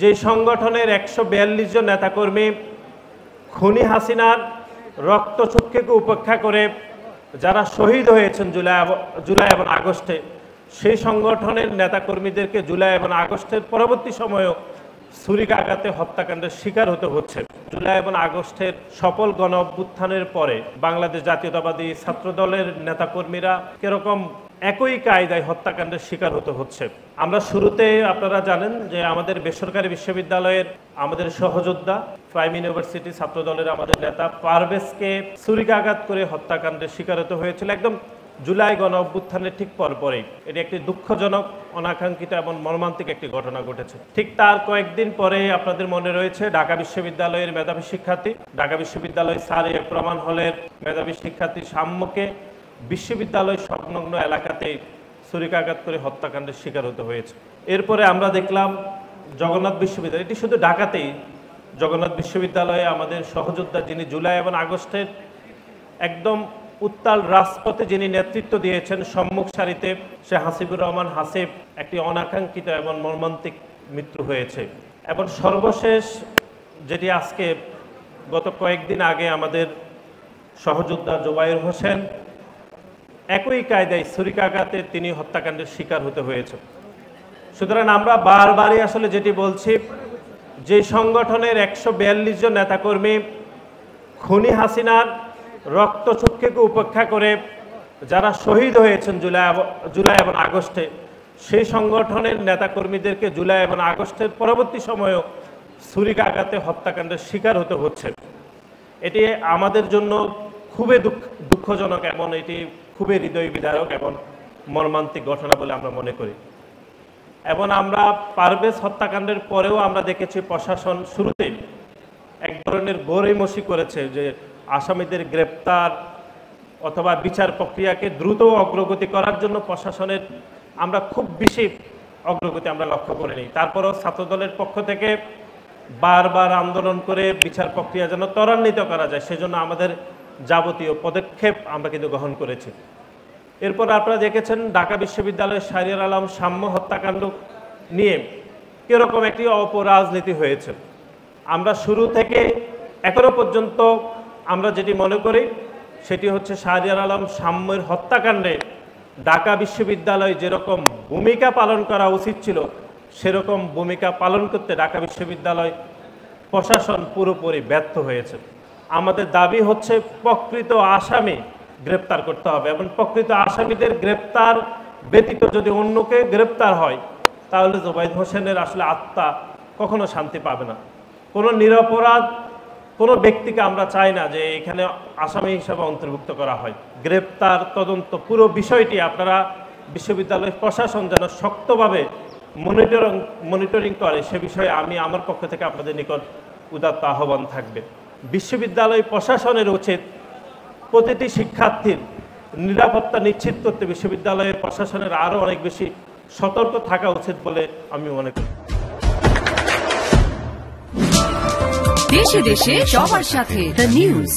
যে সংগঠনের ১৪২ জন নেতাকর্মী খুনি হাসিনার রক্তচক্ষুকে উপেক্ষা করে যারা শহীদ হয়েছেন জুলাই এবং আগস্টে, সেই সংগঠনের নেতাকর্মীদেরকে জুলাই এবং আগস্টের পরবর্তী সময়েও ছুরিকাঘাতে হত্যাকাণ্ডের শিকার হতে হচ্ছে। জুলাই এবং আগস্টের সফল গণ অভ্যুত্থানের পরে বাংলাদেশ জাতীয়তাবাদী ছাত্রদলের নেতাকর্মীরা কিরকম একই কায়দায় হত্যাকাণ্ডের শিকার হতে হচ্ছে। আমরা শুরুতে আপনারা জানেন যে আমাদের বেসরকারি বিশ্ববিদ্যালয়ের আমাদের সহযোদ্ধা প্রাইম ইউনিভার্সিটি ছাত্রদলের আমাদের নেতা পারভেজকে ছুরিকাঘাত করে হত্যাকাণ্ডের শিকার হতে হয়েছিল একদম জুলাই গণ অভ্যুত্থানের ঠিক পরপরেই। এটি একটি দুঃখজনক, অনাকাঙ্ক্ষিত এবং মর্মান্তিক একটি ঘটনা ঘটেছে। ঠিক তার কয়েকদিন পরে আপনাদের মনে রয়েছে ঢাকা বিশ্ববিদ্যালয়ের মেধাবী শিক্ষার্থী, ঢাকা বিশ্ববিদ্যালয় স্যার প্রমাণ হলের মেধাবী শিক্ষার্থী সাম্যকে বিশ্ববিদ্যালয় সংলগ্ন এলাকাতে ছুরিকাঘাত করে হত্যাকাণ্ডের শিকার হতে হয়েছে। এরপরে আমরা দেখলাম জগন্নাথ বিশ্ববিদ্যালয়, এটি শুধু ঢাকাতেই, জগন্নাথ বিশ্ববিদ্যালয়ে আমাদের সহযোদ্ধা যিনি জুলাই এবং আগস্টের একদম উত্তাল রাজপথে যিনি নেতৃত্ব দিয়েছেন সম্মুখ সারিতে, সে হাসিবুর রহমান হাসিব, একটি অনাকাঙ্ক্ষিত এবং মর্মান্তিক মৃত্যু হয়েছে। এবং সর্বশেষ যেটি আজকে গত কয়েকদিন আগে আমাদের সহযোদ্ধা জোবায়ের হোসেন একই কায়দায় ছুরিকাঘাতে তিনি হত্যাকাণ্ডের শিকার হতে হয়েছে। সুতরাং আমরা বারবারই আসলে যেটি বলছি, যে সংগঠনের ১৪২ জন নেতাকর্মী খুনি হাসিনার রক্তচক্ষুকে উপেক্ষা করে যারা শহীদ হয়েছেন জুলাই এবং আগস্টে, সেই সংগঠনের নেতাকর্মীদেরকে জুলাই এবং আগস্টের পরবর্তী সময়েও ছুরিকাঘাতে হত্যাকাণ্ডের শিকার হতে হচ্ছে। এটি আমাদের জন্য খুবই দুঃখজনক এবং এটি খুবই হৃদয় বিদারক এবং মর্মান্তিক ঘটনা বলে আমরা মনে করি। এবং আমরা পারভেজ হত্যাকাণ্ডের পরেও আমরা দেখেছি প্রশাসন শুরুতেই এক ধরনের গড়িমসি করেছে যে আসামিদের গ্রেপ্তার অথবা বিচার প্রক্রিয়াকে দ্রুত অগ্রগতি করার জন্য প্রশাসনের আমরা খুব বেশি অগ্রগতি আমরা লক্ষ্য করিনি। তারপরেও ছাত্রদলের পক্ষ থেকে বারবার আন্দোলন করে বিচার প্রক্রিয়া যেন ত্বরান্বিত করা যায়, সেজন্য আমাদের যাবতীয় পদক্ষেপ আমরা কিন্তু গ্রহণ করেছি। এরপর আপনারা দেখেছেন ঢাকা বিশ্ববিদ্যালয়ের শাহরিয়ার আলম সাম্য হত্যাকাণ্ড নিয়ে কীরকম একটি অপরাজনীতি হয়েছে। আমরা শুরু থেকে এখনো পর্যন্ত আমরা যেটি মনে করি সেটি হচ্ছে শাহরিয়ার আলম সাম্যের হত্যাকাণ্ডে ঢাকা বিশ্ববিদ্যালয় যেরকম ভূমিকা পালন করা উচিত ছিল, সেরকম ভূমিকা পালন করতে ঢাকা বিশ্ববিদ্যালয় প্রশাসন পুরোপুরি ব্যর্থ হয়েছে। আমাদের দাবি হচ্ছে প্রকৃত আসামি গ্রেপ্তার করতে হবে এবং প্রকৃত আসামিদের গ্রেপ্তার ব্যতীত যদি অন্যকে গ্রেপ্তার হয় তাহলে জোবায়ের হোসেনের আসলে আত্মা কখনো শান্তি পাবে না। কোনো নিরপরাধ কোনো ব্যক্তিকে আমরা চাই না যে এখানে আসামি হিসাবে অন্তর্ভুক্ত করা হয়। গ্রেপ্তার, তদন্ত, পুরো বিষয়টি আপনারা বিশ্ববিদ্যালয় প্রশাসন যেন শক্তভাবে মনিটরিং করে, সে বিষয়ে আমি আমার পক্ষ থেকে আপনাদের নিকট উদাত্ত আহ্বান থাকবে। বিশ্ববিদ্যালয় প্রশাসনের উচিত প্রতিটি শিক্ষার্থীর নিরাপত্তা নিশ্চিত করতে বিশ্ববিদ্যালয়ের প্রশাসনের আরও অনেক বেশি সতর্ক থাকা উচিত বলে আমি মনে করি। দেশে দেশে সবার সাথে দ্য নিউজ।